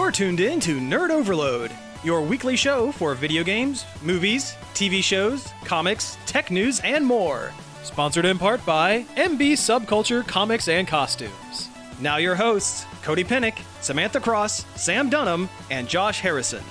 You're tuned in to Nerd Overload, your weekly show for video games, movies, TV shows, comics, tech news, and more. Sponsored in part by MB Subculture Comics and Costumes. Now your hosts, Cody Pinnick, Samantha Cross, Sam Dunham, and Josh Harrison.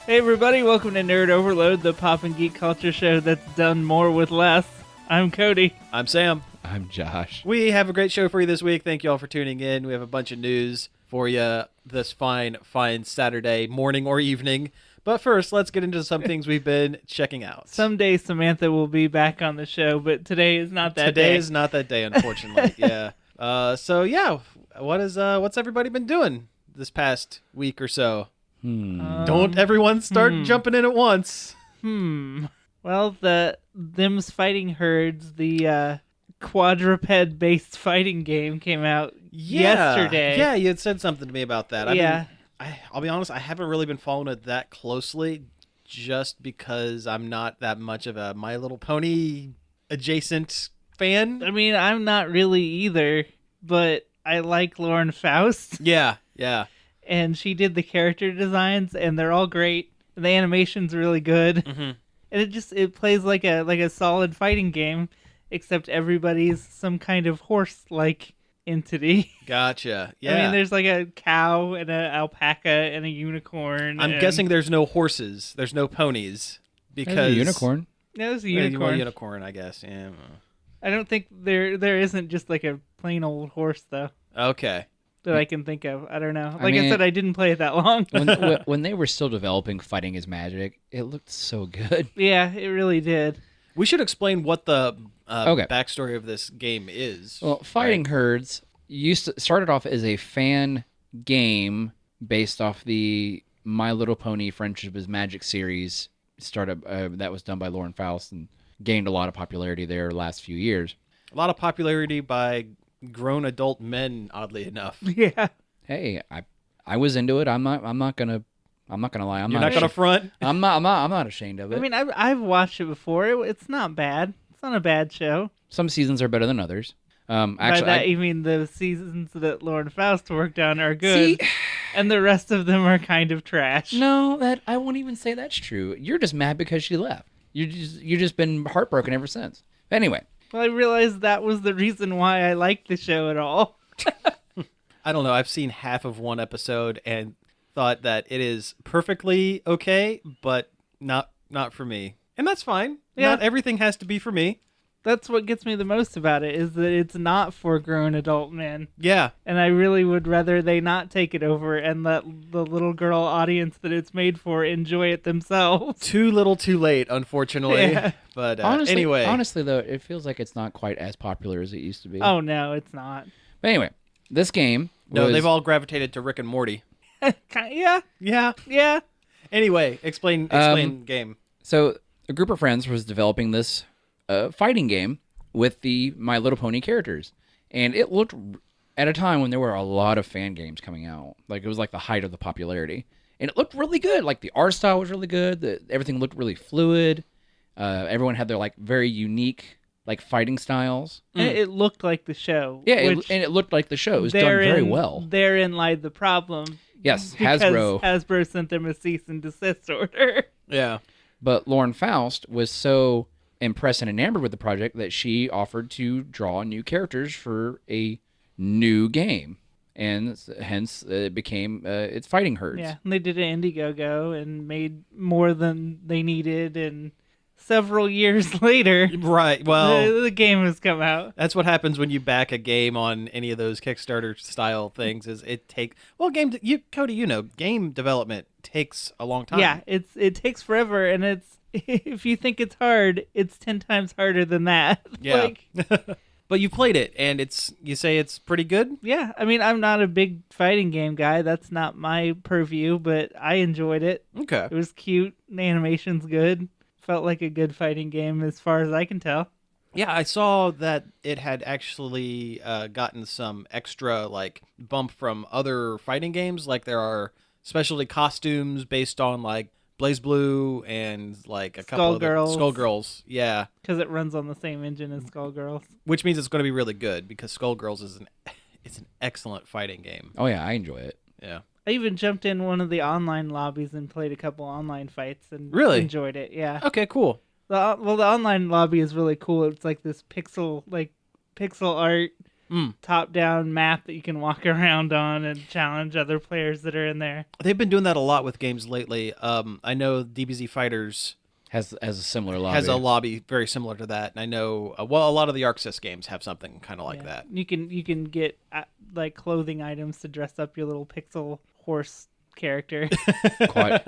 Hey everybody, welcome to Nerd Overload, the pop and geek culture show that's done more with less. I'm Cody. I'm Sam. I'm Josh. We have a great show for you this week. Thank you all for tuning in. We have a bunch of news for you this fine Saturday morning or evening. But first, let's get into some things we've been checking out. Someday Samantha will be back on the show, but today is not that day. Today is not that day, unfortunately. Yeah. What's everybody been doing this past week or so? Don't everyone start jumping in at once. Well, them's fighting herds, the quadruped based fighting game came out yesterday. Yeah, you had said something to me about that. I'll be honest, I haven't really been following it that closely just because I'm not that much of a My Little Pony adjacent fan. I mean, I'm not really either, but I like Lauren Faust. Yeah. And she did the character designs, and they're all great. The animation's really good. Mm-hmm. And it plays like a solid fighting game, except everybody's some kind of horse-like entity. Gotcha. Yeah. I mean, there's like a cow and an alpaca and a unicorn. I'm guessing there's no horses. There's no ponies. Because there's a unicorn. No, there's a unicorn. A unicorn, I guess. Yeah. I don't think there isn't just like a plain old horse, though. Okay. That I can think of. I don't know. I said, I didn't play it that long. when they were still developing Fighting is Magic, it looked so good. Yeah, it really did. We should explain what the backstory of this game is. Well, Fighting Herds started off as a fan game based off the My Little Pony Friendship is Magic series startup that was done by Lauren Faust and gained a lot of popularity there the last few years. A lot of popularity by grown adult men, oddly enough. Yeah. Hey, I was into it. I'm not gonna lie. You're not gonna front. I'm not ashamed of it. I mean, I've watched it before. It's not bad. It's not a bad show. Some seasons are better than others. Actually, by that you mean the seasons that Lauren Faust worked on are good, and the rest of them are kind of trash. No, that I won't even say that's true. You're just mad because she left. You just been heartbroken ever since. Anyway. Well, I realized that was the reason why I liked the show at all. I don't know. I've seen half of one episode and thought that it is perfectly okay, but not for me. And that's fine. Yeah. Not everything has to be for me. That's what gets me the most about it, is that it's not for grown adult men. Yeah. And I really would rather they not take it over and let the little girl audience that it's made for enjoy it themselves. Too little too late, unfortunately. Yeah. But honestly, though, it feels like it's not quite as popular as it used to be. Oh, no, it's not. But anyway, this game they've all gravitated to Rick and Morty. Yeah. Anyway, explain game. So a group of friends was developing this fighting game with the My Little Pony characters. And it looked, at a time when there were a lot of fan games coming out, like it was like the height of the popularity. And it looked really good. Like the art style was really good. Everything looked really fluid. Everyone had their like very unique like fighting styles. And it looked like the show. Yeah, and it looked like the show. It was done very well. Therein lied the problem. Yes, Hasbro sent them a cease and desist order. Yeah. But Lauren Faust was so impressed and enamored with the project that she offered to draw new characters for a new game. And hence it became it's Fighting Herds. Yeah, and they did an Indiegogo and made more than they needed, and several years later, right? Well, the game has come out. That's what happens when you back a game on any of those Kickstarter style things. Is it take Cody? Game development takes a long time. Yeah, it takes forever, and it's if you think it's hard, it's 10 times harder than that. Yeah. But you played it, and you say it's pretty good? Yeah, I mean, I'm not a big fighting game guy. That's not my purview, but I enjoyed it. Okay. It was cute. The animation's good. Felt like a good fighting game as far as I can tell. Yeah, I saw that it had actually gotten some extra like bump from other fighting games. Like there are specialty costumes based on like BlazBlue and like a couple of Skullgirls. Yeah. Because it runs on the same engine as Skullgirls. Which means it's going to be really good because Skullgirls is it's an excellent fighting game. Oh yeah, I enjoy it. Yeah. I even jumped in one of the online lobbies and played a couple online fights and Really? enjoyed it. Yeah. Okay, cool. The online lobby is really cool. It's like this pixel art top-down map that you can walk around on and challenge other players that are in there. They've been doing that a lot with games lately. I know DBZ Fighters Has a similar lobby. has a lobby very similar to that, and I know a lot of the ArcSys games have something kind of like that. You can get like clothing items to dress up your little pixel horse character. Equine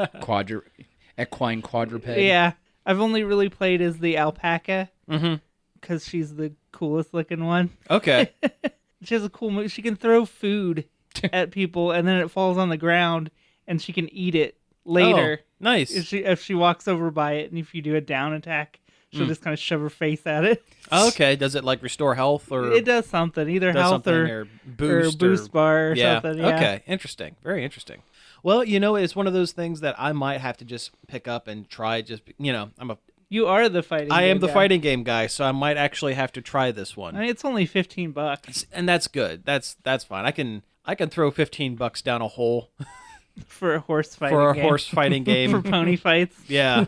quadruped. Yeah, I've only really played as the alpaca because she's the coolest looking one. Okay. She has a cool move. She can throw food at people, and then it falls on the ground, and she can eat it later. Oh, nice. If she walks over by it, and if you do a down attack, she'll just kind of shove her face at it. Okay. Does it like restore health or It does something, either does health something or boost bar or something. Yeah. Okay. Interesting. Very interesting. Well, it's one of those things that I might have to just pick up and try. You are the fighting. I am game the guy. fighting game guy, so I might actually have to try this one. I mean, it's only $15 And that's good. That's fine. I can throw $15 down a hole for a horse fighting for a game. horse fighting game. For pony fights. Yeah.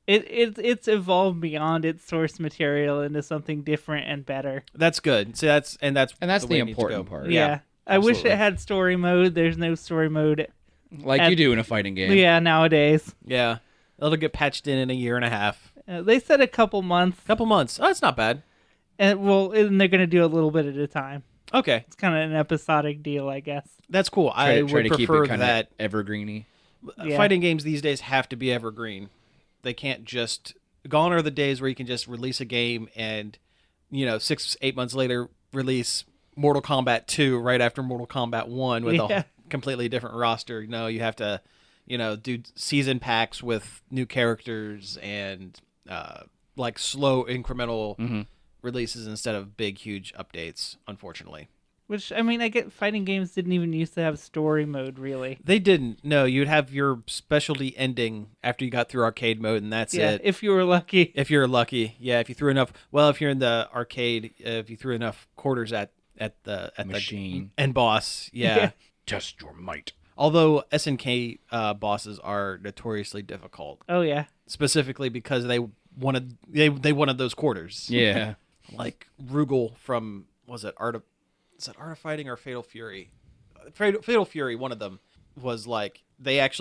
It's evolved beyond its source material into something different and better. That's good. So that's the way it needs to important go. part. Yeah. I wish absolutely. it had story mode. There's no story mode. Like you do in a fighting game. Yeah, nowadays. Yeah. It'll get patched in a year and a half. They said a couple months. Couple months. Oh, that's not bad. And they're going to do a little bit at a time. Okay. It's kind of an episodic deal, I guess. That's cool. Try I to would keep prefer it kind that. of evergreeny. Yeah. Fighting games these days have to be evergreen. They can't just... Gone are the days where you can just release a game and, 6-8 months later, release Mortal Kombat 2 right after Mortal Kombat 1 with a completely different roster. You have to, do season packs with new characters and, slow incremental releases instead of big, huge updates, unfortunately. Which, I mean, I get fighting games didn't even used to have story mode, really. They didn't. No, you'd have your specialty ending after you got through arcade mode, and that's it. If you were lucky. If you're lucky, yeah. If you threw enough, if you're in the arcade, if you threw enough quarters at the Machine. the end boss, yeah. Test your might. Although SNK bosses are notoriously difficult, Oh, yeah. specifically because they wanted those quarters. Yeah. Like Rugal from Art of Fighting or Fatal Fury? Fatal Fury, one of them was like there's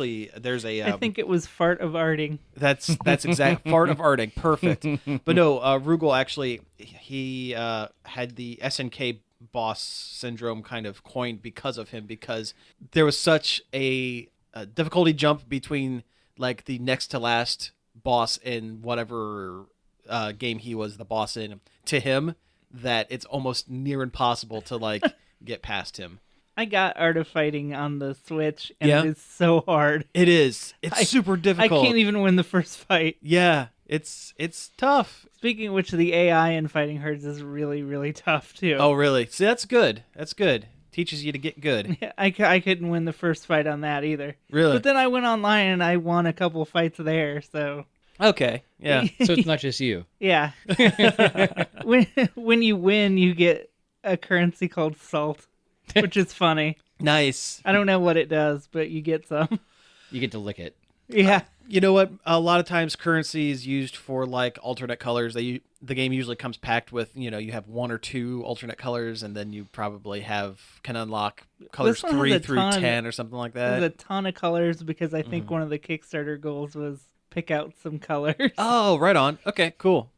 a I think it was Fart of Arting. that's exact Fart of Arting, perfect. But no, Rugal actually he had the SNK boss syndrome kind of coined because of him, because there was such a difficulty jump between like the next to last boss in whatever game he was the boss in to him, that it's almost near impossible to like get past him. I got Art of Fighting on the Switch, and Yeah? it is so hard. It is. It's super difficult. I can't even win the first fight. Yeah, it's tough. Speaking of which, the AI in Fighting Herds is really, really tough, too. Oh, really? See, that's good. That's good. Teaches you to get good. I couldn't win the first fight on that either. Really? But then I went online and I won a couple fights there, so... Okay. Yeah. So it's not just you. Yeah. when you win, you get a currency called salt, which is funny. Nice. I don't know what it does, but you get some. You get to lick it. Yeah. You know what? A lot of times currency is used for like alternate colors. The game usually comes packed with, you have 1 or 2 alternate colors, and then you probably can unlock colors This one has 3 a through ton. 10 or something like There's that. a ton of colors because I think one of the Kickstarter goals was pick out some colors. Oh, right on. Okay, cool.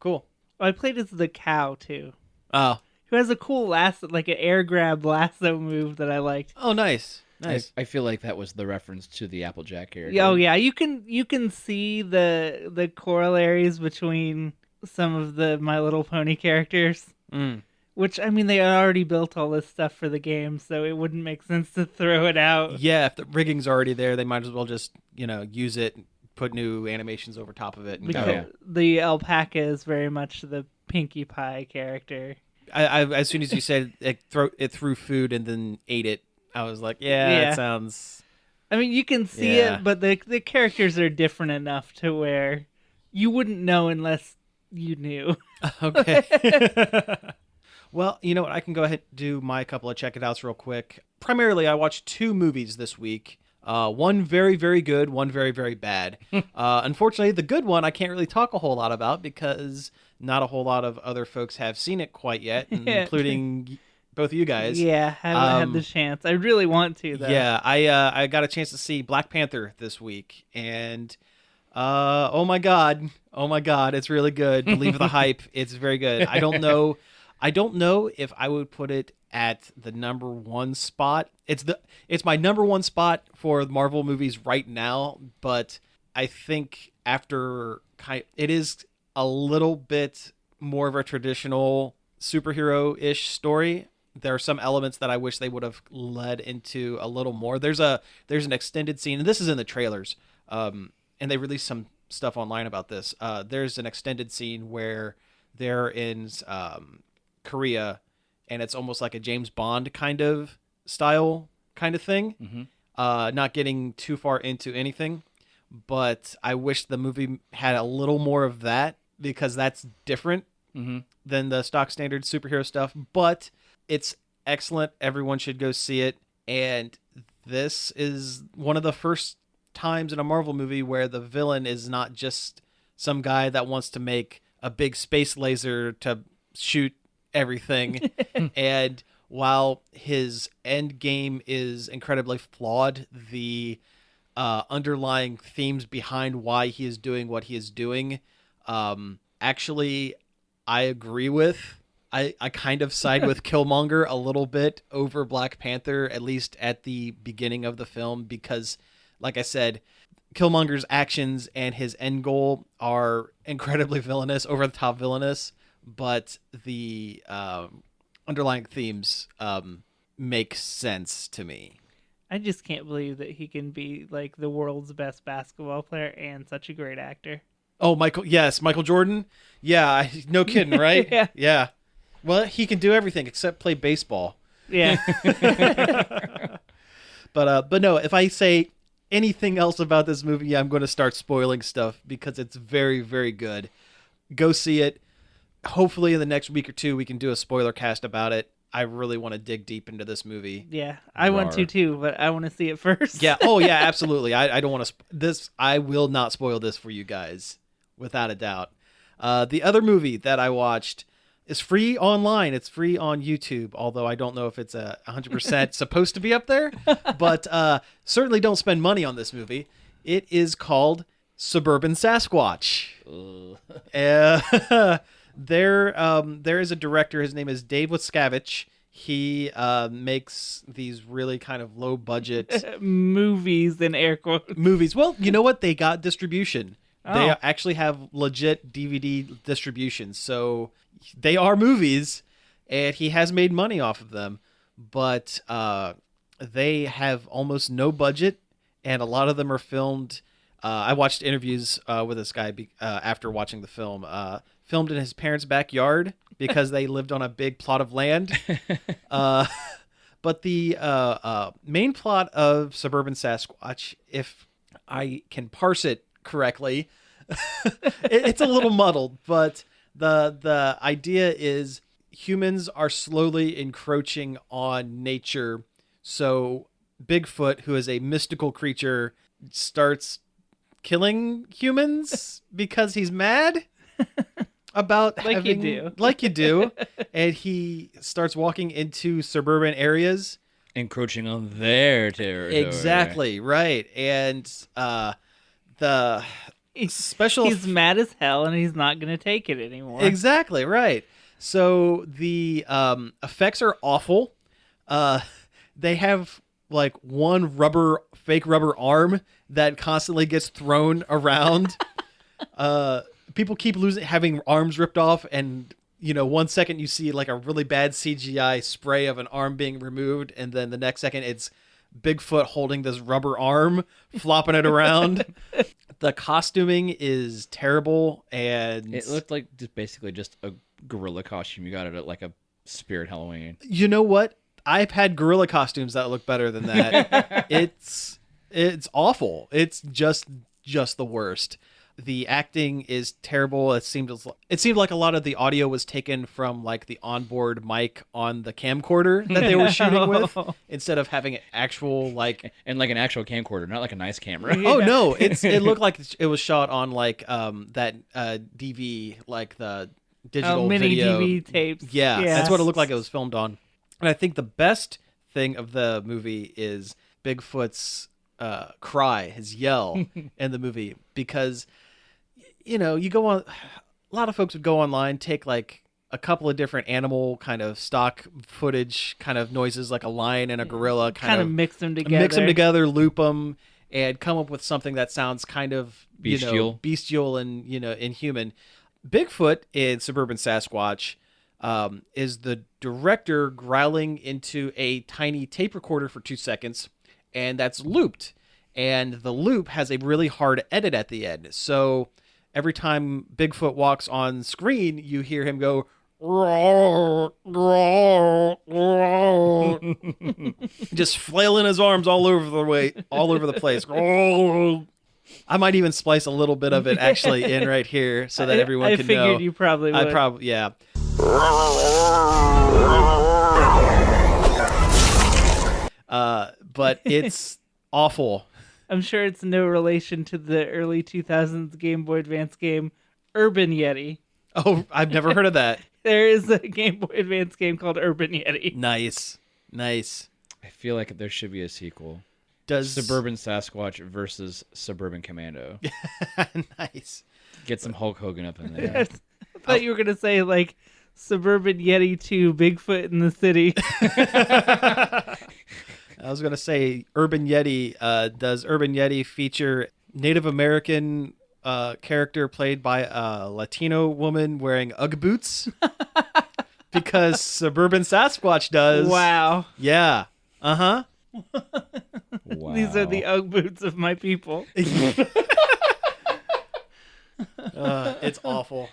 I played as the cow, too, Oh, who has a cool lasso, like an air grab lasso move that I liked. oh, nice. Nice. I feel like that was the reference to the Applejack character. Oh yeah, you can see the corollaries between some of the My Little Pony characters. Mm. Which, I mean, they had already built all this stuff for the game, so it wouldn't make sense to throw it out. Yeah, if the rigging's already there, they might as well just, use it, put new animations over top of it, and Because go. yeah. the alpaca is very much the Pinkie Pie character. I as soon as you said it threw food and then ate it, I was like, yeah, Yeah. that sounds... I mean, you can see Yeah. it, but the characters are different enough to where you wouldn't know unless you knew. Okay. Well, you know what? I can go ahead and do my couple of check it outs real quick. Primarily, I watched 2 movies this week. One very, very good, one very, very bad. Unfortunately, the good one I can't really talk a whole lot about because not a whole lot of other folks have seen it quite yet, including both of you guys. Yeah, haven't had the chance. I really want to, though. Yeah, I got a chance to see Black Panther this week, and oh my god, it's really good. Believe the hype. It's very good. I don't know if I would put it at the number 1 spot. It's my number 1 spot for Marvel movies right now, but I think it is a little bit more of a traditional superhero-ish story. There are some elements that I wish they would have led into a little more. There's an extended scene, and this is in the trailers, and they released some stuff online about this. There's an extended scene where they're in Korea, and it's almost like a James Bond kind of style kind of thing. Mm-hmm. Not getting too far into anything, but I wish the movie had a little more of that because that's different than the stock standard superhero stuff. But it's excellent. Everyone should go see it. And this is one of the first times in a Marvel movie where the villain is not just some guy that wants to make a big space laser to shoot everything. And while his end game is incredibly flawed, the underlying themes behind why he is doing what he is doing, actually, I agree with. I kind of side with Killmonger a little bit over Black Panther, at least at the beginning of the film, because, like I said, Killmonger's actions and his end goal are incredibly villainous, over-the-top villainous, but the underlying themes make sense to me. I just can't believe that he can be like the world's best basketball player and such a great actor. Oh, Michael Jordan? Yeah, no kidding, right? Yeah. Well, he can do everything except play baseball. Yeah. But no, if I say anything else about this movie, I'm going to start spoiling stuff because it's very, very good. Go see it. Hopefully in the next week or 2 we can do a spoiler cast about it. I really want to dig deep into this movie. Yeah, I want to too, but I want to see it first. Yeah. Oh yeah, absolutely. I don't want to I will not spoil this for you guys, without a doubt. The other movie that I watched is free online. It's free on YouTube, although I don't know if it's 100% supposed to be up there. But certainly don't spend money on this movie. It is called Suburban Sasquatch. There is a director. His name is Dave Wascavage. He makes these really kind of low budget movies in air quotes. Movies. Well, you know what? They got distribution. Oh. They actually have legit DVD distribution. So they are movies, and he has made money off of them. But they have almost no budget, and a lot of them are filmed. I watched interviews with this guy after watching the film. Filmed in his parents' backyard because they lived on a big plot of land. But the main plot of Suburban Sasquatch, if I can parse it correctly, it's a little muddled, but the idea is humans are slowly encroaching on nature. So Bigfoot, who is a mystical creature, starts killing humans because he's mad about like you do, and he starts walking into suburban areas, encroaching on their territory. Exactly right. And the special he's mad as hell, and he's not going to take it anymore. Exactly right. So the effects are awful. They have like one fake rubber arm that constantly gets thrown around. People keep having arms ripped off, and 1 second you see like a really bad CGI spray of an arm being removed, and then the next second it's Bigfoot holding this rubber arm, flopping it around. The costuming is terrible, and it looked like basically just a gorilla costume. You got it at like a Spirit Halloween. You know what? I've had gorilla costumes that look better than that. It's awful. It's just the worst. The acting is terrible. It seemed like a lot of the audio was taken from like the onboard mic on the camcorder that they were shooting with, instead of having actual like and like an actual camcorder, not like a nice camera. Oh no, it looked like it was shot on like that DV, like the digital mini video DV tapes. Yeah, that's what it looked like it was filmed on. And I think the best thing of the movie is Bigfoot's cry, his yell in the movie, because you go on, a lot of folks would go online, take like a couple of different animal kind of stock footage kind of noises, like a lion and a gorilla, kind of mix them together, loop them, and come up with something that sounds kind of bestial and inhuman. Bigfoot in Suburban Sasquatch is the director growling into a tiny tape recorder for 2 seconds, and that's looped, and the loop has a really hard edit at the end. So every time Bigfoot walks on screen, you hear him go just flailing his arms all over the place. I might even splice a little bit of it actually in right here so that everyone can know. I figured you probably would. Yeah. But it's awful. I'm sure it's no relation to the early 2000s Game Boy Advance game Urban Yeti. Oh, I've never heard of that. There is a Game Boy Advance game called Urban Yeti. Nice. I feel like there should be a sequel. Does Suburban Sasquatch versus Suburban Commando. Nice. Get some Hulk Hogan up in there. Yes. I thought you were going to say like Suburban Yeti 2 Bigfoot in the City. I was going to say Urban Yeti. Does Urban Yeti feature Native American character played by a Latino woman wearing Ugg boots? Because Suburban Sasquatch does. Wow. Yeah. Uh-huh. Wow. These are the Ugg boots of my people. It's awful.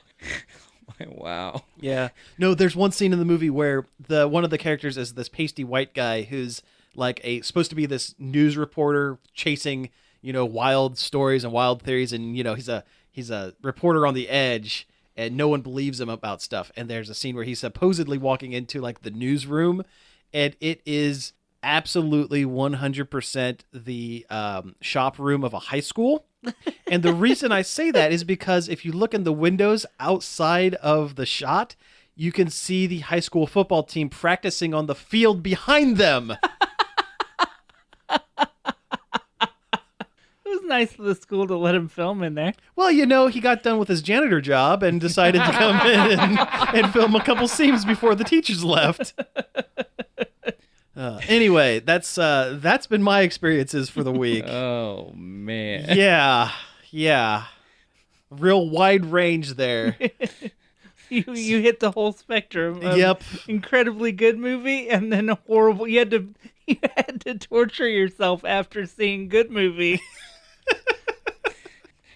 Wow. Yeah. No, there's one scene in the movie where one of the characters is this pasty white guy who's like supposed to be this news reporter chasing, wild stories and wild theories, and he's a reporter on the edge, and no one believes him about stuff. And there's a scene where he's supposedly walking into like the newsroom, and it is absolutely 100% the shop room of a high school. And the reason I say that is because if you look in the windows outside of the shot, you can see the high school football team practicing on the field behind them. It was nice of the school to let him film in there. Well, he got done with his janitor job and decided to come in and film a couple scenes before the teachers left. Anyway, that's been my experiences for the week. Oh, man. Yeah. Real wide range there. You hit the whole spectrum of Yep. incredibly good movie and then a horrible. You had to torture yourself after seeing good movie.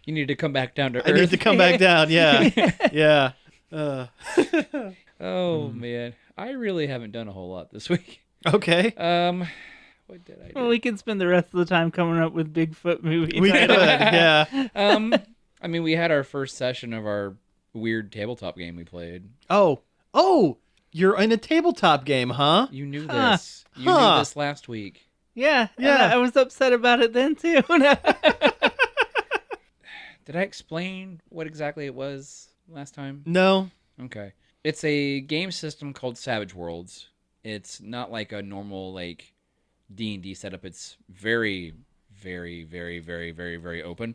You need to come back down to earth. I need to come back down, yeah. Yeah. Oh, man. I really haven't done a whole lot this week. Okay. What did I do? Well, we can spend the rest of the time coming up with Bigfoot movies. We could, yeah. I mean, we had our first session of our weird tabletop game we played. Oh, you're in a tabletop game, huh? You knew this. You knew this last week. Yeah. I was upset about it then, too. Did I explain what exactly it was last time? No. Okay. It's a game system called Savage Worlds. It's not like a normal like D&D setup. It's very, very, very, very, very, very open.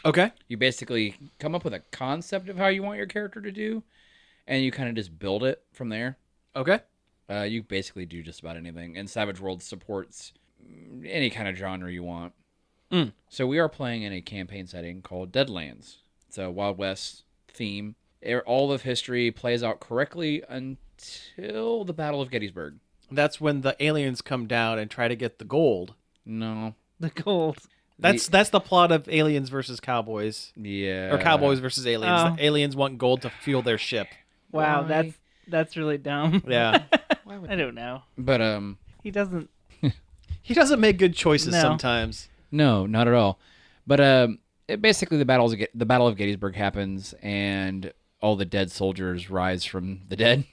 Okay. You basically come up with a concept of how you want your character to do, and you kind of just build it from there. Okay. You basically do just about anything, and Savage Worlds supports any kind of genre you want. So we are playing in a campaign setting called Deadlands. It's a Wild West theme. All of history plays out correctly until the Battle of Gettysburg. That's when the aliens come down and try to get the gold. No. The gold. That's the plot of Aliens versus Cowboys. Yeah. Or Cowboys versus Aliens. Oh. The aliens want gold to fuel their ship. Wow, Why? that's really dumb. Yeah. I don't know. But He doesn't. He doesn't make good choices No. sometimes. no, not at all. But basically the Battle of Gettysburg happens, and all the dead soldiers rise from the dead.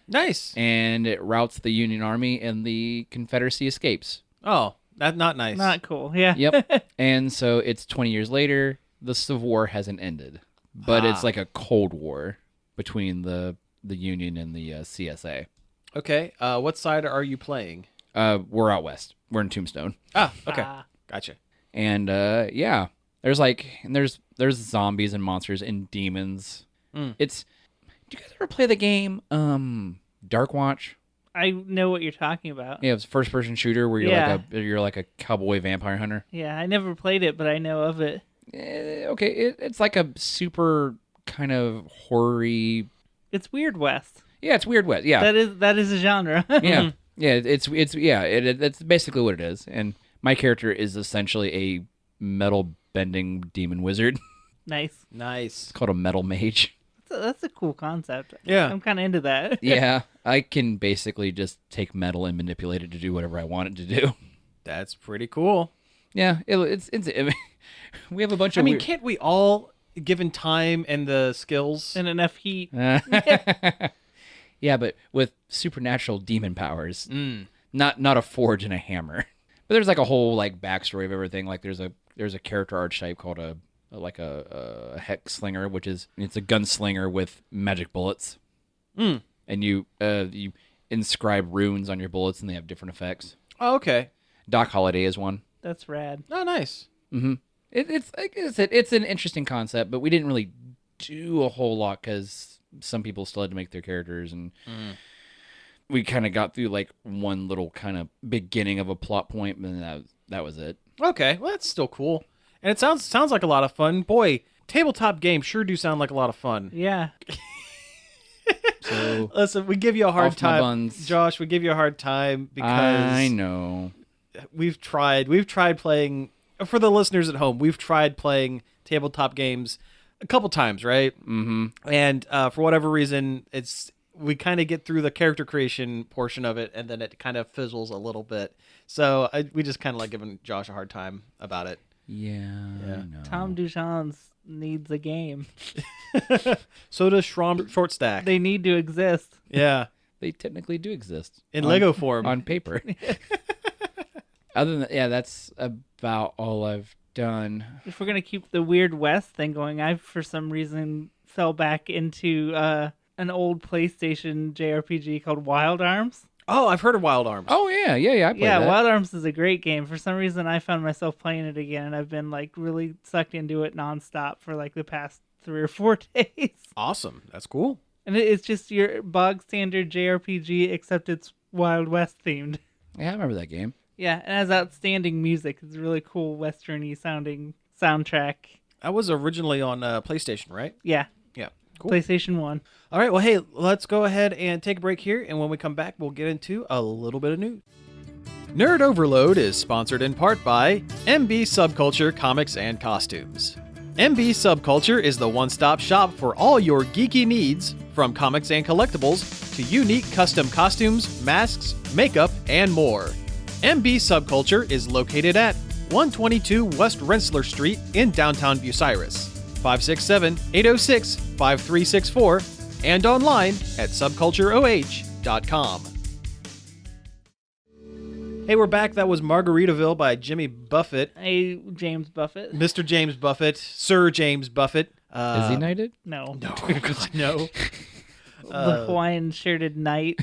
Nice. And it routs the Union Army, and the Confederacy escapes. Oh, that's not nice. Not cool. Yeah. Yep. And so it's 20 years later. The Civil War hasn't ended, but it's like a Cold War between the Union and the CSA. Okay. What side are you playing? We're out west. We're in Tombstone. Okay. Gotcha. And there's there's zombies and monsters and demons. It's. Do you guys ever play the game Dark Watch? I know what you're talking about. Yeah, it's a first-person shooter where you're like a cowboy vampire hunter. Yeah, I never played it, but I know of it. Okay, it's like a super kind of horror-y. It's Weird West. Yeah, it's Weird West. Yeah, that is a genre. yeah, it's basically what it is. And my character is essentially a metal bending demon wizard. Nice. It's called a metal mage. That's a cool concept. Yeah. I'm kind of into that. Yeah, I can basically just take metal and manipulate it to do whatever I want it to do. That's pretty cool. Yeah, it's we have a bunch of. Can't we all, given time and the skills and enough heat? Yeah, but with supernatural demon powers, not a forge and a hammer. But there's like a whole like backstory of everything. Like there's a character archetype called a hex slinger, it's a gunslinger with magic bullets. And you inscribe runes on your bullets, and they have different effects. Oh, okay. Doc Holliday is one. That's rad. Oh, nice. Mm-hmm. It's like I said, it's an interesting concept, but we didn't really do a whole lot because some people still had to make their characters, and we kind of got through like one little kind of beginning of a plot point, and that was it. Okay, well that's still cool, and it sounds like a lot of fun. Boy, tabletop games sure do sound like a lot of fun. Yeah. So listen, we give you a hard time, buns. Josh. We give you a hard time because I know we've tried playing. For the listeners at home, we've tried playing tabletop games a couple times, right? Mm-hmm. And for whatever reason, we kind of get through the character creation portion of it, and then it kind of fizzles a little bit. So we just kind of like giving Josh a hard time about it. Yeah. I know. Tom Duchamp needs a game. So does Shroom Short Stack. They need to exist. Yeah. They technically do exist In Lego form. on paper. Other than that's about all I've done. If we're gonna keep the Weird West thing going, I for some reason fell back into an old PlayStation JRPG called Wild Arms. Oh, I've heard of Wild Arms. Oh yeah. I played that. Wild Arms is a great game. For some reason, I found myself playing it again, and I've been like really sucked into it nonstop for like the past 3 or 4 days. Awesome. That's cool. And it's just your bog standard JRPG, except it's Wild West themed. Yeah, I remember that game. Yeah, and it has outstanding music. It's a really cool western-y sounding soundtrack. That was originally on PlayStation, right? Yeah. Yeah. Cool. PlayStation 1. All right. Well, hey, let's go ahead and take a break here. And when we come back, we'll get into a little bit of news. Nerd Overload is sponsored in part by MB Subculture Comics and Costumes. MB Subculture is the one-stop shop for all your geeky needs, from comics and collectibles to unique custom costumes, masks, makeup, and more. MB Subculture is located at 122 West Rensselaer Street in downtown Bucyrus, 567-806-5364, and online at subcultureoh.com. Hey, we're back. That was Margaritaville by Jimmy Buffett. Hey, James Buffett. Mr. James Buffett. Sir James Buffett. Is he knighted? No. No. God, no. The Hawaiian shirted knight.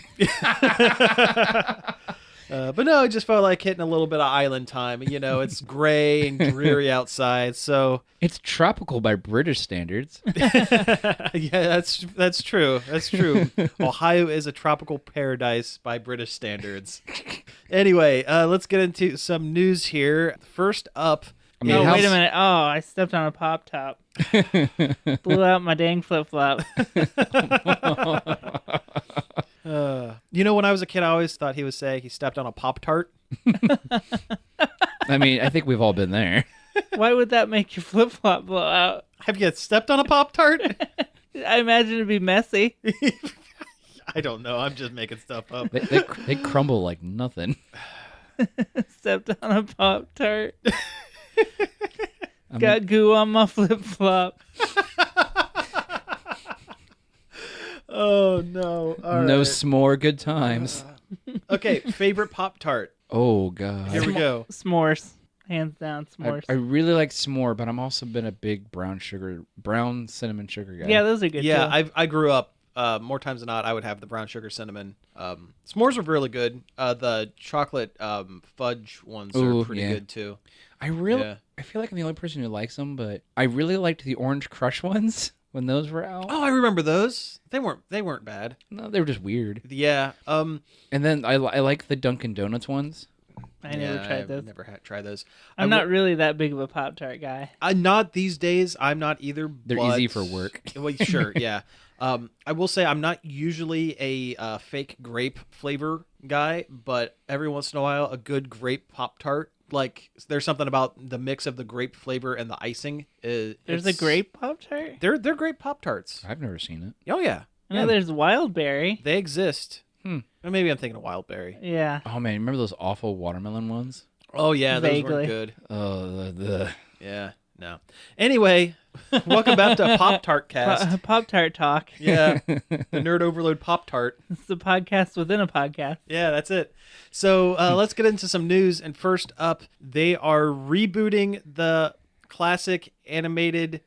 But no, it just felt like hitting a little bit of island time. You know, it's gray and dreary outside, so It's tropical by British standards. yeah, that's true. That's true. Ohio is a tropical paradise by British standards. Anyway, let's get into some news here. First up, mean, Oh, how's- wait a minute. Oh, I stepped on a pop top. Blew out my dang flip flop. you know, when I was a kid, I always thought he was saying he stepped on a Pop-Tart. I mean, I think we've all been there. Why would that make your flip flop blow out? Have you stepped on a Pop-Tart? I imagine it'd be messy. I don't know. I'm just making stuff up. They crumble like nothing. Stepped on a pop tart. Got goo on my flip flop. Oh no! All No right. s'more, good times. Okay, favorite Pop-Tart. Oh god. Here we go. S'mores. Hands down, s'mores. I really like s'more, but I'm also been a big brown cinnamon sugar guy. Yeah, those are good Yeah, too. I grew up more times than not. I would have the brown sugar cinnamon. S'mores are really good. The chocolate fudge ones Ooh, are pretty yeah. good too. I Yeah. feel like I'm the only person who likes them, but I really liked the Orange Crush ones when those were out. Oh, I remember those. They weren't bad. No, they were just weird. Yeah. And then I like the Dunkin' Donuts ones. I never tried I've those. Never tried those. I'm not really that big of a Pop-Tart guy. I'm not these days. I'm not either. They're but- easy for work. Well, sure, yeah. I will say I'm not usually a fake grape flavor guy, but every once in a while, a good grape Pop-Tart. Like, there's something about the mix of the grape flavor and the icing. There's a grape Pop-Tart? They're grape Pop-Tarts. I've never seen it. Oh yeah, I know there's wild berry. they exist. Hmm. Or maybe I'm thinking of wild berry. Yeah. Oh man, remember those awful watermelon ones? Oh yeah, those Vaguely. weren't good. Oh, the Yeah, no. Anyway, welcome back to Pop-Tart Cast. Pop-Tart talk. Yeah, the Nerd Overload Pop-Tart. It's the podcast within a podcast. Yeah, that's it. So let's get into some news. And first up, they are rebooting the classic animated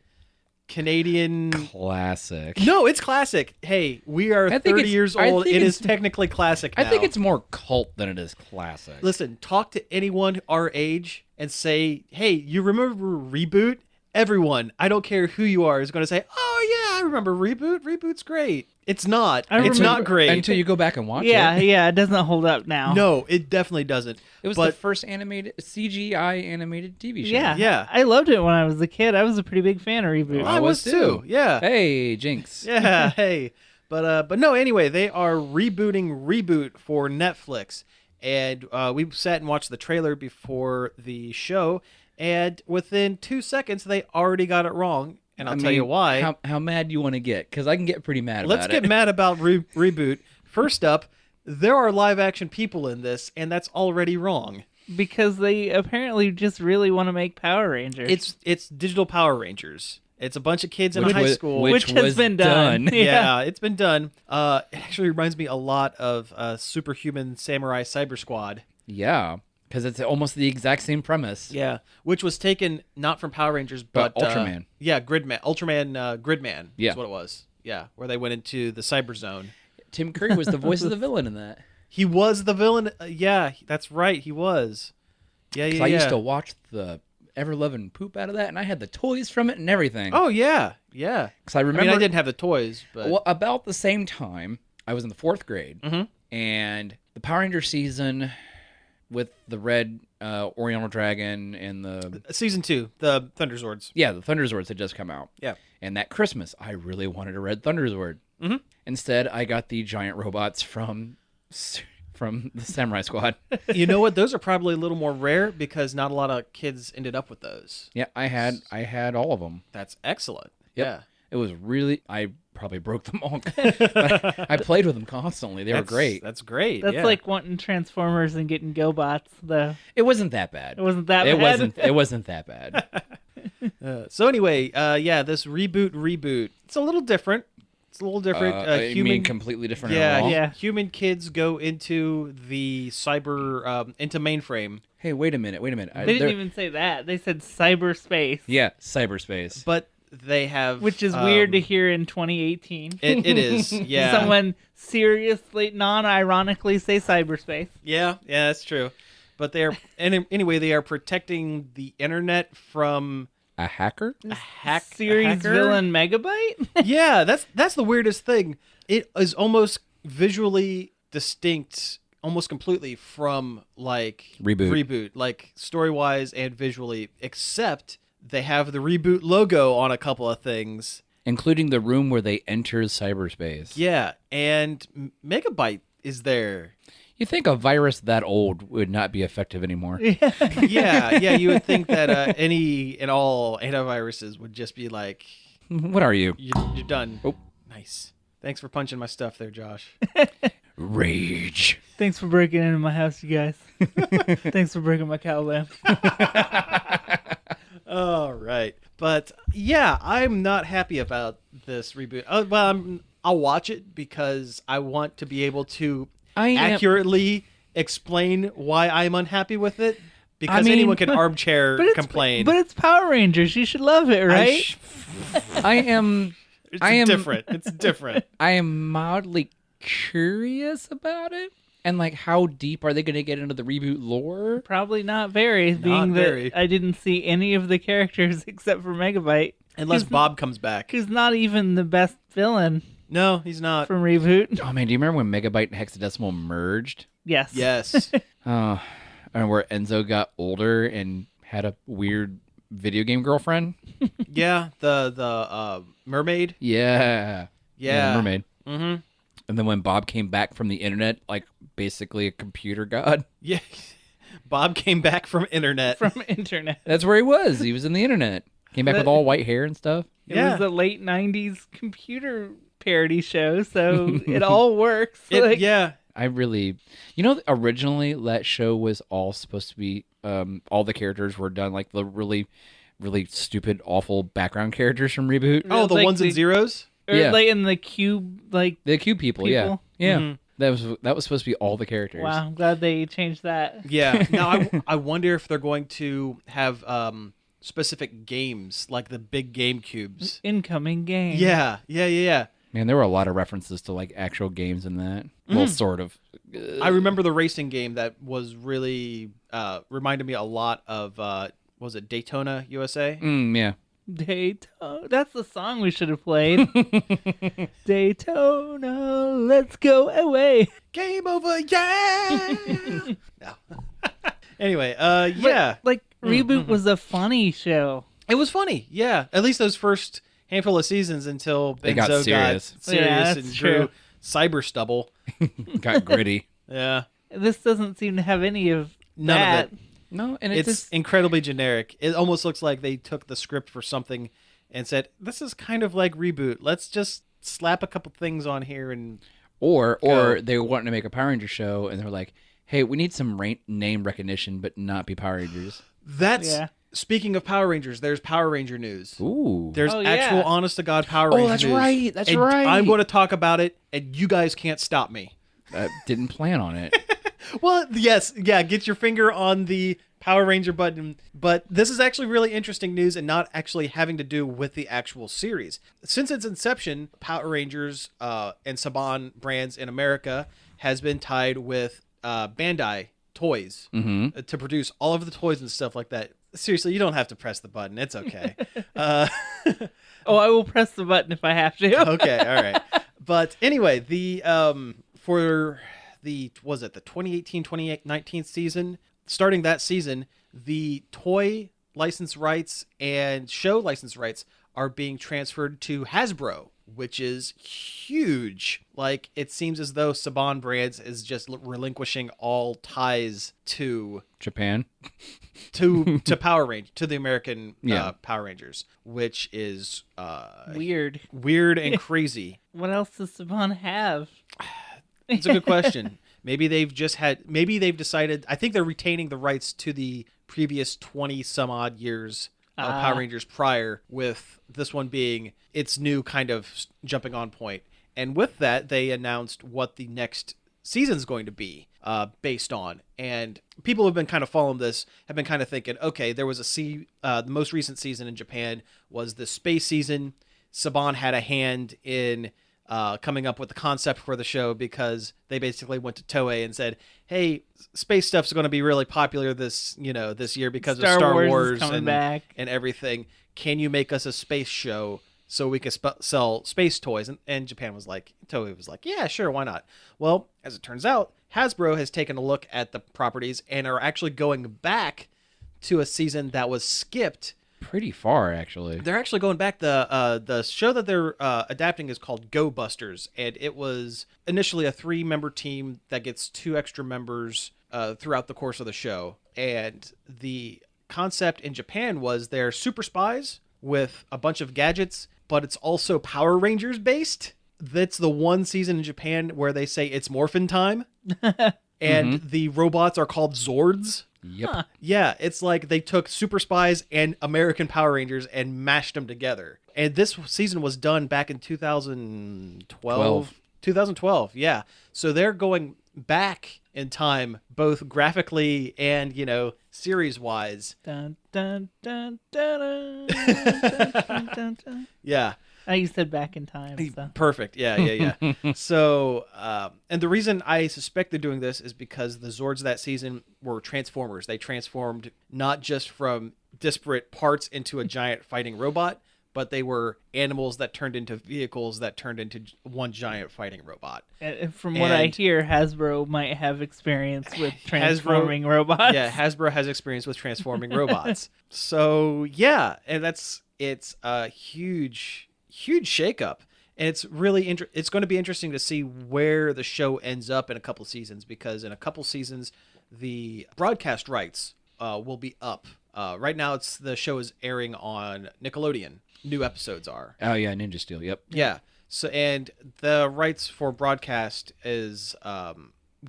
Canadian. classic. No, it's classic. Hey, we are I think 30 it's- years I old. think It is it's- technically classic now. I think it's more cult than it is classic. Listen, talk to anyone our age and say, hey, you remember Reboot? Everyone, I don't care who you are, is going to say, oh, yeah, I remember Reboot. Reboot's great. It's not. I It's remember- not great. Until you go back and watch Yeah, it. yeah, it doesn't hold up now. No, it definitely doesn't. It was But- the first animated CGI animated TV show. Yeah. Yeah. I loved it when I was a kid. I was a pretty big fan of Reboot. I was too. Yeah. Hey, Jinx. Yeah, hey. But no, anyway, they are rebooting Reboot for Netflix. And we sat and watched the trailer before the show, and within 2 seconds, they already got it wrong. And I'll tell you why. How mad do you want to get? Because I can get pretty mad Let's about get it. mad about Reboot. First up, there are live action people in this, and that's already wrong. Because they apparently just really want to make Power Rangers. It's digital Power Rangers. It's a bunch of kids in Which high was- school. Which has was been done. Yeah, it's been done. It actually reminds me a lot of Superhuman Samurai Cyber Squad. Yeah, because it's almost the exact same premise. Yeah, which was taken not from Power Rangers, but Ultraman. Yeah, Ultraman Gridman Yeah. is what it was. Yeah, where they went into the Cyberzone. Tim Curry was the voice of the villain in that. He was the villain. Yeah, that's right. He was. Yeah, 'Cause yeah, I yeah. used to watch the ever-loving poop out of that, and I had the toys from it and everything. Oh yeah, yeah. Because I I remember mean, I didn't have the toys, but well, about the same time, I was in the 4th grade, and the Power Ranger season with the red Oriental Dragon and the season 2, the Thunderzords. the Thunderzords had just come out. Yeah. And that Christmas, I really wanted a red Thunderzord. Mm-hmm. Instead, I got the giant robots from the Samurai Squad. You know what? Those are probably a little more rare because not a lot of kids ended up with those. Yeah, I had all of them. That's excellent. Yep. Yeah. It was really, I probably broke them all. But I played with them constantly. They were great. That's great. That's yeah. like wanting Transformers and getting GoBots. It wasn't that bad. It wasn't that It bad. wasn't that bad. So anyway, this reboot. It's a little different. It's a little different. You mean completely different Yeah, overall? Yeah. Human kids go into the into mainframe, Hey, wait a minute. They didn't even say that. They said cyberspace. Yeah, cyberspace. but they have Which is weird to hear in 2018. It is. Yeah. Someone seriously, non-ironically say cyberspace. Yeah, that's true. But they are anyway. They are protecting the internet from A hacker? Series hacker? villain Megabyte? Yeah, that's the weirdest thing. It is almost visually distinct, almost completely from like Reboot. like story wise and visually. Except they have the Reboot logo on a couple of things. Including the room where they enter cyberspace. Yeah, and Megabyte is there. You think a virus that old would not be effective anymore? Yeah. You would think that any and all antiviruses would just be like, What are you? you're done. Oh. Nice. Thanks for punching my stuff there, Josh. Rage. Thanks for breaking into my house, you guys. Thanks for breaking my cow lamp. All Right. But yeah, I'm not happy about this reboot. I'll watch it because I want to be able to accurately explain why I'm unhappy with it. Because anyone can armchair complain. But it's Power Rangers. You should love it, right? It's different. It's different. I am mildly curious about it. And like, how deep are they going to get into the reboot lore? Probably not very, that I didn't see any of the characters except for Megabyte. Unless Bob comes back. Who's not even the best villain. No, he's not. From Reboot. Oh man, do you remember when Megabyte and Hexadecimal merged? Yes. Yes. And where Enzo got older and had a weird video game girlfriend? Yeah, the mermaid. Yeah. Yeah. Mermaid. Mm-hmm. And then when Bob came back from the internet, like basically a computer god. Yeah. Bob came back from internet. That's where he was. He was in the internet. Came back with all white hair and stuff. It was a late 90s computer parody show, so it all works. Yeah. I really... originally that show was all supposed to be... all the characters were done like the really, really stupid, awful background characters from Reboot. Oh, the ones and zeros? Or like in the cube, like... The cube people, yeah. Yeah. Mm-hmm. That was supposed to be all the characters. Wow, I'm glad they changed that. Yeah. Now, I wonder if they're going to have specific games, like the big game cubes. Incoming game. Yeah. Man, there were a lot of references to like actual games in that. Well, sort of. I remember the racing game that was really... reminded me a lot of... was it Daytona, USA? Yeah. Daytona. That's the song we should have played. Daytona, let's go away. Game over, yeah. No. Anyway, yeah. But, Reboot was a funny show. It was funny, yeah. At least those first handful of seasons until They got serious. And drew cyber stubble. Got gritty. Yeah. This doesn't seem to have any of None that. of it. No, and it's incredibly generic. It almost looks like they took the script for something and said, "This is kind of like Reboot. Let's just slap a couple things on here and." Or they wanted to make a Power Ranger show, and they're like, "Hey, we need some name recognition, but not be Power Rangers." Speaking of Power Rangers, there's Power Ranger news. Ooh, there's actual, honest to God Power Ranger news. Oh, that's right. That's right. I'm going to talk about it, and you guys can't stop me. I didn't plan on it. Well, yes, yeah, get your finger on the Power Ranger button. But this is actually really interesting news and not actually having to do with the actual series. Since its inception, Power Rangers and Saban brands in America has been tied with Bandai Toys to produce all of the toys and stuff like that. Seriously, you don't have to press the button. It's okay. I will press the button if I have to. Okay, all right. But anyway, for the 2018-2019 season, starting that season, the toy license rights and show license rights are being transferred to Hasbro, which is huge. Like, it seems as though Saban Brands is just relinquishing all ties to Japan, to Power Rangers, to the American Power Rangers, which is weird and crazy. What else does Saban have? It's a good question. Maybe they've decided, I think they're retaining the rights to the previous 20 some odd years of Power Rangers prior, with this one being its new kind of jumping on point. And with that, they announced what the next season's going to be based on. And people who have been kind of following this have been kind of thinking, okay, there was the most recent season in Japan was the space season. Saban had a hand in coming up with the concept for the show, because they basically went to Toei and said, hey, space stuff's going to be really popular this year because of Star Wars and everything. Can you make us a space show so we could sell space toys? And Japan was like, Toei was like, yeah, sure, why not? Well, as it turns out, Hasbro has taken a look at the properties and are actually going back to a season that was skipped pretty far, actually. They're actually going back. The show that they're adapting is called Go Busters, and it was initially a 3-member team that gets 2 extra members throughout the course of the show. And the concept in Japan was they're super spies with a bunch of gadgets, but it's also Power Rangers based. That's the one season in Japan where they say it's Morphin time. And the robots are called Zords. Yep. Huh. Yeah, it's like they took Super Spies and American Power Rangers and mashed them together. And this season was done back in 2012. 2012, yeah. So they're going back in time, both graphically and, series-wise. Dun, dun, dun, dun, dun, dun, dun, dun. Yeah. You said back in time. So. Perfect. Yeah. So, and the reason I suspect they're doing this is because the Zords that season were Transformers. They transformed not just from disparate parts into a giant fighting robot, but they were animals that turned into vehicles that turned into one giant fighting robot. And from what I hear, Hasbro might have experience with transforming robots. Yeah, Hasbro has experience with transforming robots. So, yeah, and it's a huge shakeup. And it's really it's going to be interesting to see where the show ends up in a couple seasons, because in a couple seasons the broadcast rights will be up. Right now the show is airing on Nickelodeon. New episodes are. Oh yeah, Ninja Steel. Yep. Yeah. So, and the rights for broadcast is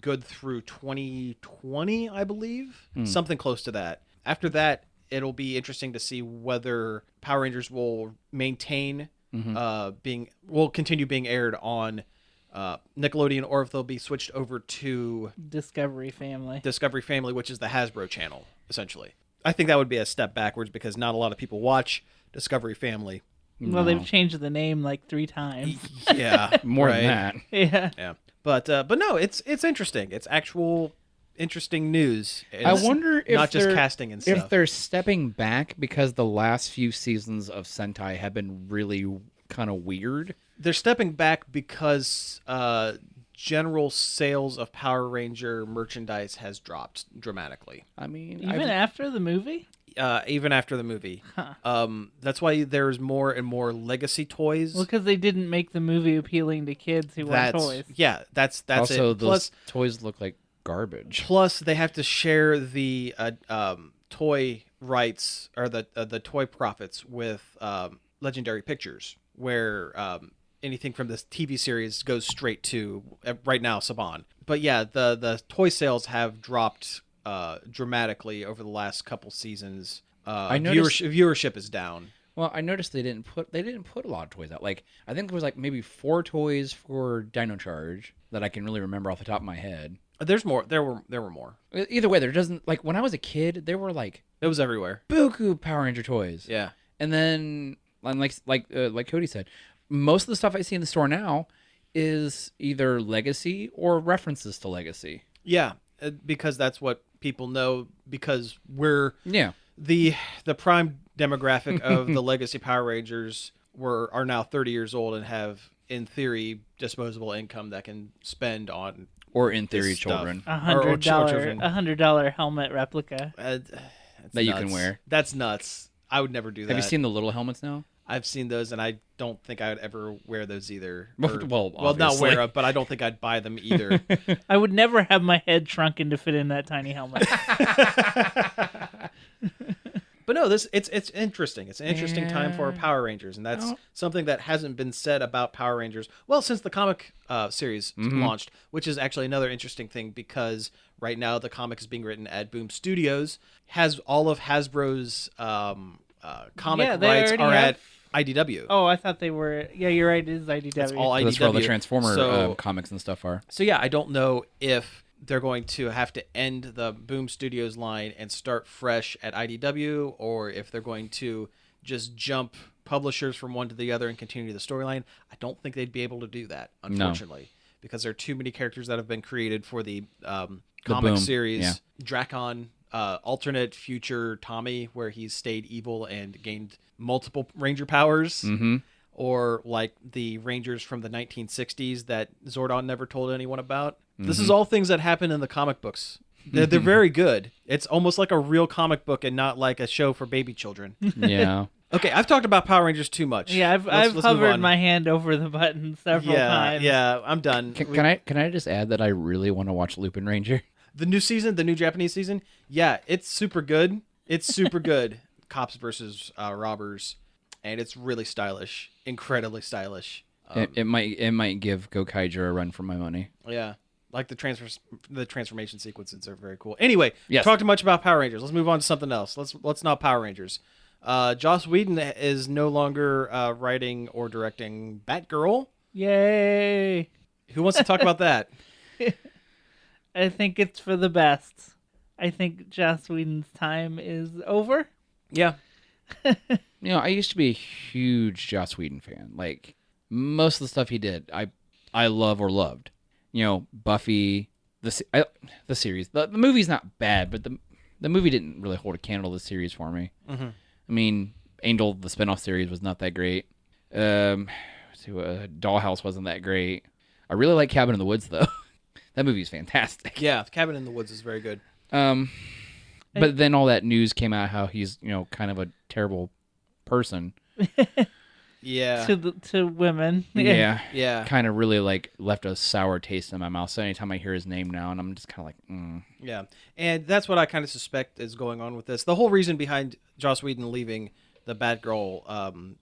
good through 2020, I believe, something close to that. After that, it'll be interesting to see whether Power Rangers will maintain will continue being aired on Nickelodeon, or if they'll be switched over to Discovery Family, which is the Hasbro channel, essentially. I think that would be a step backwards because not a lot of people watch Discovery Family. Well, they've changed the name like 3 times. Yeah, more than that. Yeah. But no, it's interesting. It's actual interesting news. I wonder if not just casting and stuff. If they're stepping back because the last few seasons of Sentai have been really kind of weird. They're stepping back because general sales of Power Ranger merchandise has dropped dramatically. I mean, even after the movie? Even after the movie. Huh. That's why there's more and more legacy toys. Well, because they didn't make the movie appealing to kids who want toys. Yeah, that's also, it. Those toys look like garbage. Plus, they have to share the toy rights, or the toy profits with Legendary Pictures, where anything from this TV series goes straight to right now Saban. But yeah, the toy sales have dropped dramatically over the last couple seasons. I noticed viewership is down. Well, I noticed they didn't put a lot of toys out. Like, I think there was like maybe 4 toys for Dino Charge that I can really remember off the top of my head. There's more. There were more. Either way, there doesn't, like, when I was a kid, there were like it was everywhere. Buku Power Ranger toys. Yeah. And then like Cody said, most of the stuff I see in the store now is either Legacy or references to Legacy. Yeah, because that's what people know, because we're the prime demographic of the Legacy Power Rangers are now 30 years old and have, in theory, disposable income that can spend on, or in theory, children. $100 helmet replica that you can wear. That's nuts. I would never do that. Have you seen the little helmets now? I've seen those, and I don't think I would ever wear those either. Well, not wear them, but I don't think I'd buy them either. I would never have my head shrunken to fit in that tiny helmet. But no, it's interesting. It's an interesting time for Power Rangers, and that's something that hasn't been said about Power Rangers, well, since the comic series launched, which is actually another interesting thing, because right now the comic is being written at Boom Studios, has all of Hasbro's comic rights are at IDW. Oh, I thought they were. Yeah, you're right. It is IDW. It's all IDW. That's where all the Transformer comics and stuff are. So yeah, I don't know if they're going to have to end the Boom Studios line and start fresh at IDW, or if they're going to just jump publishers from one to the other and continue the storyline. I don't think they'd be able to do that, unfortunately, because there are too many characters that have been created for the comic series. Yeah. Drakon, alternate future Tommy, where he's stayed evil and gained multiple Ranger powers. Mm-hmm. Or like the Rangers from the 1960s that Zordon never told anyone about. Mm-hmm. This is all things that happen in the comic books. They're very good. It's almost like a real comic book and not like a show for baby children. Yeah. Okay, I've talked about Power Rangers too much. Yeah, I've hovered my hand over the button several times. Yeah, I'm done. Can I just add that I really want to watch Lupin Ranger? The new season, the new Japanese season, yeah, it's super good. It's super good. Cops versus robbers, and it's really stylish, incredibly stylish. It might give Gokaiger a run for my money. Yeah. Like the transformation sequences are very cool. Anyway, Yes. talked too much about Power Rangers. Let's move on to something else. Let's not Power Rangers. Joss Whedon is no longer writing or directing Batgirl. Yay! Who wants to talk about that? I think it's for the best. I think Joss Whedon's time is over. Yeah. I used to be a huge Joss Whedon fan. Like, most of the stuff he did, I love or loved. Buffy, the series. The movie's not bad, but the movie didn't really hold a candle to the series for me. Mm-hmm. I mean, Angel, the spinoff series, was not that great. Dollhouse wasn't that great. I really like Cabin in the Woods, though. That movie's fantastic. Yeah, Cabin in the Woods is very good. But then all that news came out how he's, kind of a terrible person. Yeah. To women. Yeah. Yeah. Kind of really left a sour taste in my mouth. So anytime I hear his name now, and I'm just kind of like, Yeah. And that's what I kind of suspect is going on with this. The whole reason behind Joss Whedon leaving the Batgirl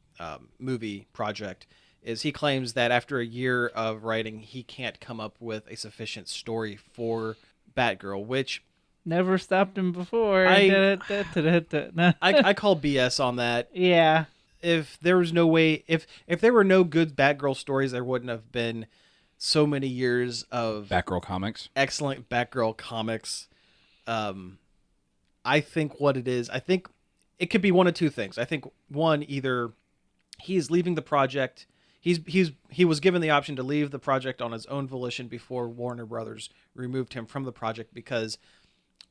movie project is he claims that after a year of writing, he can't come up with a sufficient story for Batgirl, which Never stopped him before. I call BS on that. Yeah. If there was no way, if there were no good Batgirl stories, there wouldn't have been so many years of Batgirl comics. Excellent Batgirl comics. I think what it is, I think it could be one of two things. I think one, either he's leaving the project. He was given the option to leave the project on his own volition before Warner Brothers removed him from the project because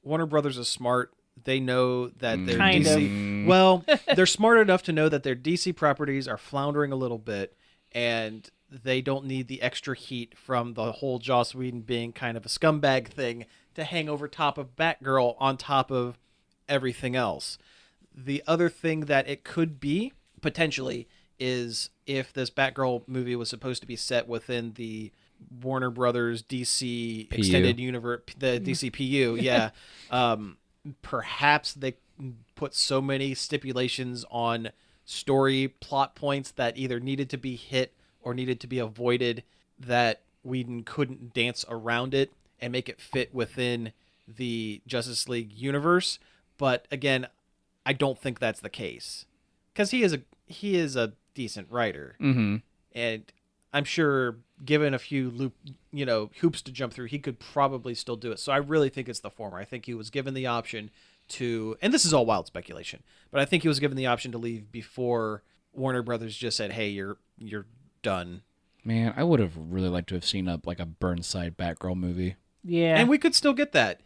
Warner Brothers is smart. They know that their Kind DC. Well, they're smart enough to know that their DC properties are floundering a little bit, and they don't need the extra heat from the whole Joss Whedon being kind of a scumbag thing to hang over top of Batgirl on top of everything else. The other thing that it could be potentially is if this Batgirl movie was supposed to be set within the Warner Brothers DC PU. extended universe, the DCPU, yeah. Perhaps they put so many stipulations on story plot points that either needed to be hit or needed to be avoided that Whedon couldn't dance around it and make it fit within the Justice League universe. But again, I don't think that's the case because he is a decent writer, and I'm sure given a few hoops to jump through, he could probably still do it. So I really think it's the former. I think he was given the option to, and this is all wild speculation, but I think he was given the option to leave before Warner Brothers just said, "Hey, you're done." Man, I would have really liked to have seen a Burnside Batgirl movie. Yeah. And we could still get that,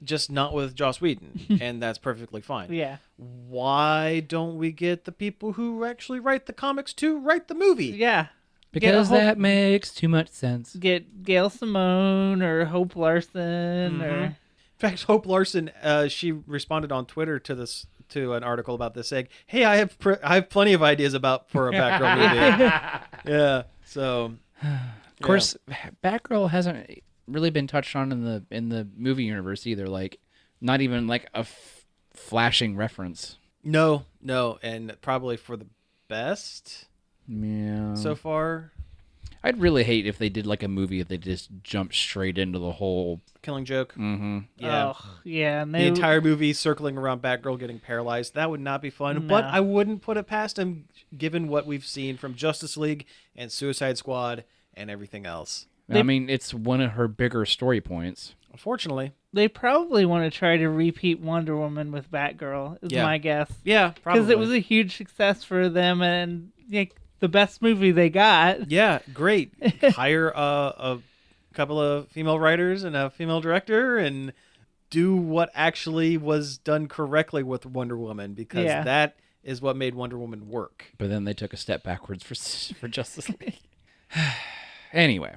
just not with Joss Whedon, and that's perfectly fine. Yeah. Why don't we get the people who actually write the comics to write the movie? Yeah. Because that makes too much sense. Get Gail Simone or Hope Larson or... In fact, Hope Larson, she responded on Twitter to an article about this, saying, "Hey, I have plenty of ideas for a Batgirl movie." Yeah. So, of course, Batgirl hasn't really been touched on in the movie universe either. Like, not even like a flashing reference. No, and probably for the best. Yeah. So far, I'd really hate if they did like a movie if they just jumped straight into the whole Killing Joke. Mm-hmm. Yeah. Oh, yeah. And The entire movie circling around Batgirl getting paralyzed. That would not be fun, No. but I wouldn't put it past him given what we've seen from Justice League and Suicide Squad and everything else. I mean, it's one of her bigger story points. Unfortunately. They probably want to try to repeat Wonder Woman with Batgirl, is my guess. Yeah, probably. Because it was a huge success for them and the best movie they got. Yeah, great. Hire a couple of female writers and a female director and do what actually was done correctly with Wonder Woman, because that is what made Wonder Woman work. But then they took a step backwards for Justice League. Anyway,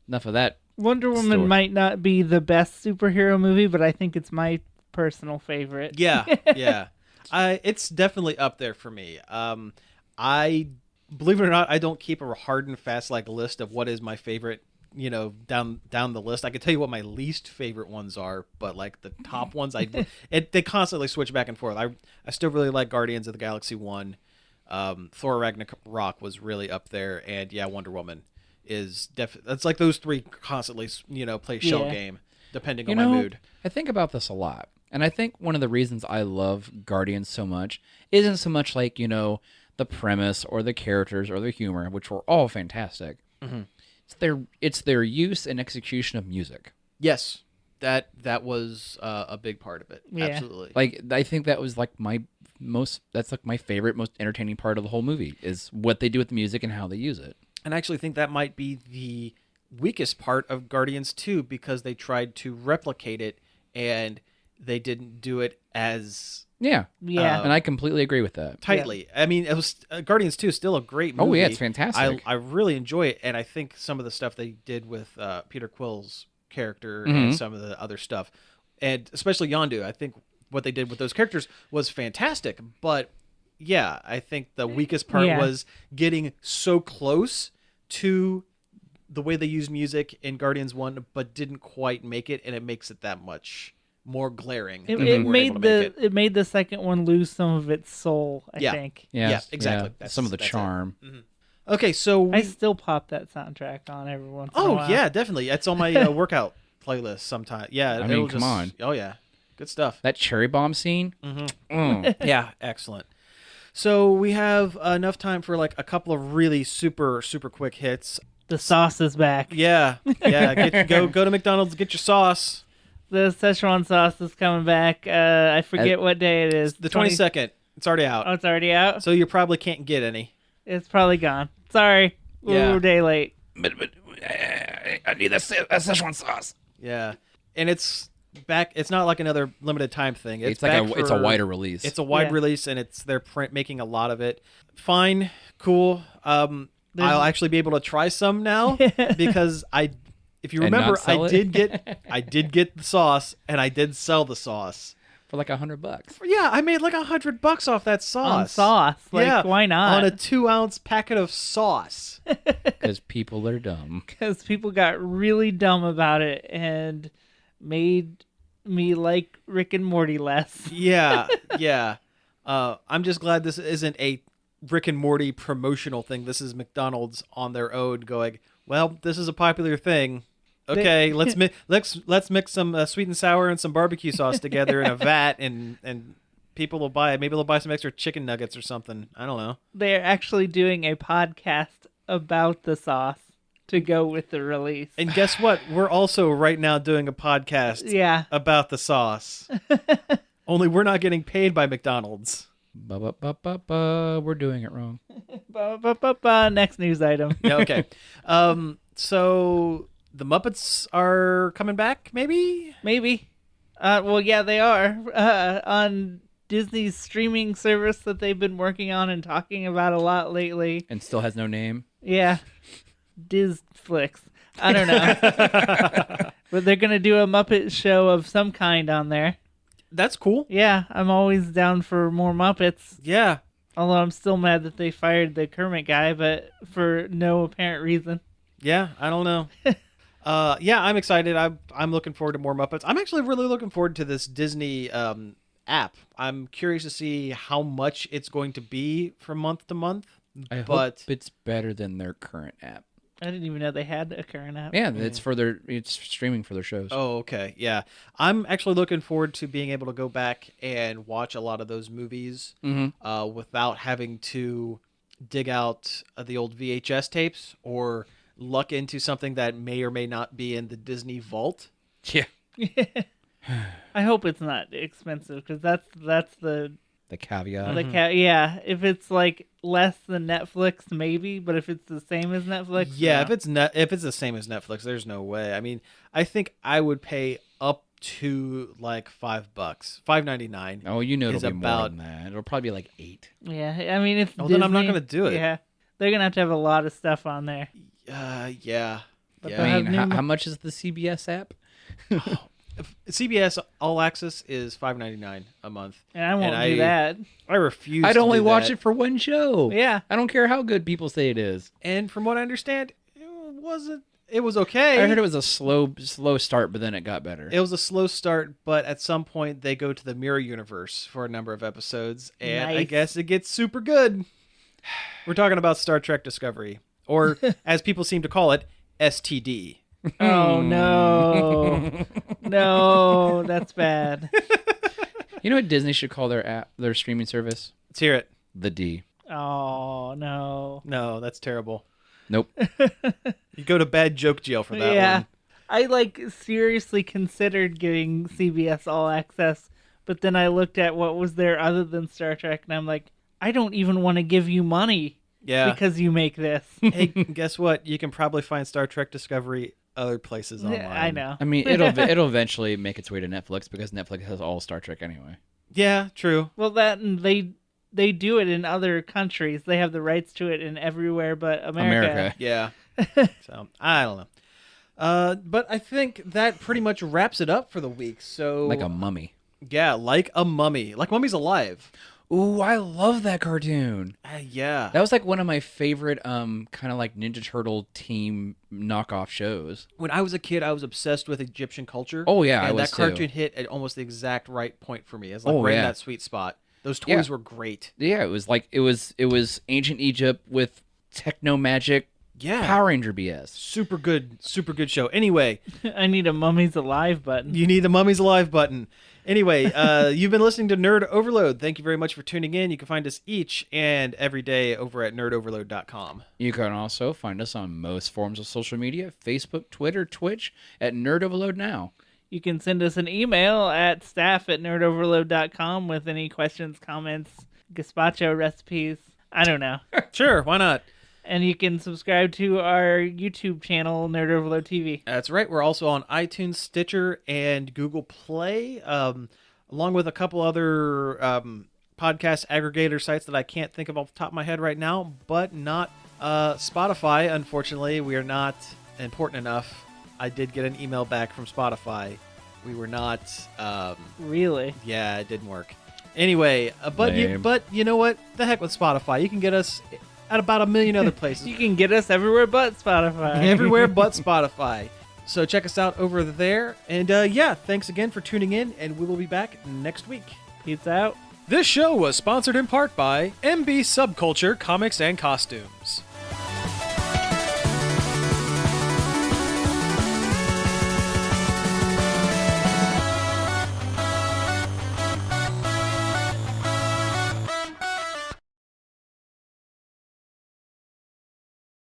enough of that. Wonder Woman might not be the best superhero movie, but I think it's my personal favorite. Yeah. It's definitely up there for me. I believe it or not, I don't keep a hard and fast list of what is my favorite, down the list. I can tell you what my least favorite ones are, but the top ones, they constantly switch back and forth. I still really like Guardians of the Galaxy 1. Thor Ragnarok was really up there, and Wonder Woman is that's like those three constantly, play shell Yeah. game depending on my mood. I think about this a lot. And I think one of the reasons I love Guardians so much isn't so much like, the premise or the characters or the humor, which were all fantastic. Mm-hmm. It's their use and execution of music. Yes, that was a big part of it. Yeah. Absolutely. Like, I think that was like my favorite, most entertaining part of the whole movie is what they do with the music and how they use it. And I actually think that might be the weakest part of Guardians 2 because they tried to replicate it and they didn't do it as Yeah. Yeah. And I completely agree with that. tightly. I mean, it was Guardians 2 is still a great movie. Oh, yeah, it's fantastic. I really enjoy it, and I think some of the stuff they did with Peter Quill's character and some of the other stuff, and especially Yondu, I think what they did with those characters was fantastic. But yeah, I think the weakest part was getting so close to the way they used music in Guardians 1, but didn't quite make it, and it makes it that much more glaring. It, that they it weren't made able to make it made the second one lose some of its soul, I think. Yeah, exactly. Yeah, some of the That's it. charm. Okay, so I still pop that soundtrack on every once in a oh while. yeah, definitely. It's on my workout playlist sometime. Yeah, I mean, it'll come on. Oh yeah, good stuff. That cherry bomb scene. Yeah, excellent. So we have enough time for like a couple of really super quick hits. The sauce is back. Yeah. Go to McDonald's, get your sauce. The Szechuan sauce is coming back. I forget what day it is. The 22nd. It's already out. Oh, it's already out? So you probably can't get any. It's probably gone. Sorry. Yeah. We're a day late. But I need that Szechuan sauce. Yeah. And it's back. It's not like another limited time thing. It's back like it's a for- wider release. It's a wide Yeah. release, and they're making a lot of it. Fine, cool. I'll actually be able to try some now because if you And not remember, sell I it? did get the sauce, and I did sell the sauce. for like $100. Yeah, I made like $100 off that sauce. On sauce. Like, yeah, why not? on a 2-ounce packet of sauce. Because people are dumb. Because people got really dumb about it and made me like Rick and Morty less. Yeah. I'm just glad this isn't a Rick and Morty promotional thing. This is McDonald's on their own going, well, this is a popular thing. Okay, let's mix some sweet and sour and some barbecue sauce together in a vat, and people will buy it. Maybe they'll buy some extra chicken nuggets or something. I don't know. They're actually doing a podcast about the sauce to go with the release. And guess what? We're also right now doing a podcast Yeah. about the sauce. Only we're not getting paid by McDonald's. We're doing it wrong. Next news item. Yeah, okay. So the Muppets are coming back, maybe? Maybe. Well, yeah, they are. On Disney's streaming service that they've been working on and talking about a lot lately. And still has no name. Yeah. Disflix. I don't know. But they're going to do a Muppet show of some kind on there. That's cool. Yeah, I'm always down for more Muppets. Yeah. Although I'm still mad that they fired the Kermit guy, but for no apparent reason. Yeah, I don't know. Yeah, I'm excited. I'm looking forward to more Muppets. I'm actually really looking forward to this Disney app. I'm curious to see how much it's going to be from month to month. I hope it's better than their current app. I didn't even know they had a current app. Yeah, it's streaming for their shows. Oh, okay. Yeah. I'm actually looking forward to being able to go back and watch a lot of those movies without having to dig out the old VHS tapes or luck into something that may or may not be in the Disney vault. Yeah. I hope it's not expensive because that's the caveat. yeah. If it's like less than Netflix, maybe, but if it's the same as Netflix, Yeah, no. if it's the same as Netflix, there's no way. I mean, I think I would pay up to like $5, $5.99. Oh, it'll is be about- more than that. It'll probably be like 8. Yeah, I mean, if then I'm not Disney- gonna do it. Yeah, they're gonna have a lot of stuff on there. Yeah. But Yeah. I mean, have new- how much is the CBS app? CBS All Access is $5.99 a month. And I won't And do that. I refuse. I'd to only do watch that. it for one show. Yeah. I don't care how good people say it is. And from what I understand, it was okay. I heard it was a slow start, but then it got better. It was a slow start, but at some point they go to the Mirror Universe for a number of episodes, and I Nice. guess it gets super good. We're talking about Star Trek Discovery. or as people seem to call it, STD. Oh no, no, that's bad. You know what Disney should call their streaming service? Let's hear it. The D. Oh no. No, that's terrible. Nope. You go to bad joke jail for that Yeah. one. I seriously considered getting CBS All Access, but then I looked at what was there other than Star Trek, and I'm like, I don't even want to give you money because you make this. Hey, guess what? You can probably find Star Trek Discovery other places online. Yeah, I know. I mean, it'll eventually make its way to Netflix because Netflix has all Star Trek anyway. Yeah, true. Well, that and they do it in other countries. They have the rights to it in everywhere but America. Yeah. So, I don't know. But I think that pretty much wraps it up for the week. So Like a mummy. Yeah, like a mummy. Like Mummy's Alive. Ooh, I love that cartoon. Yeah. That was like one of my favorite kind of like Ninja Turtle team knockoff shows. When I was a kid, I was obsessed with Egyptian culture. Oh, yeah, I and was that cartoon too. hit at almost the exact right point for me. It's like in that sweet spot. Those toys were great. Yeah, it was like it was ancient Egypt with techno magic. Yeah. Power Ranger BS. Super good show. Anyway, I need a Mummy's Alive button. you need the Mummy's Alive button. Anyway, you've been listening to Nerd Overload. Thank you very much for tuning in. You can find us each and every day over at nerdoverload.com. You can also find us on most forms of social media, Facebook, Twitter, Twitch, at Nerd Overload Now. You can send us an email at staff@nerdoverload.com with any questions, comments, gazpacho recipes. I don't know. Sure, why not? And you can subscribe to our YouTube channel, Nerd Overload TV. That's right. We're also on iTunes, Stitcher, and Google Play, along with a couple other podcast aggregator sites that I can't think of off the top of my head right now, but not Spotify. Unfortunately, we are not important enough. I did get an email back from Spotify. We were not... Really? Yeah, it didn't work. Anyway, but you know what? The heck with Spotify. You can get us at about 1 million other places. You can get us everywhere but Spotify. Everywhere but Spotify. So check us out over there. And thanks again for tuning in, and we will be back next week. Peace out. This show was sponsored in part by MB Subculture Comics and Costumes.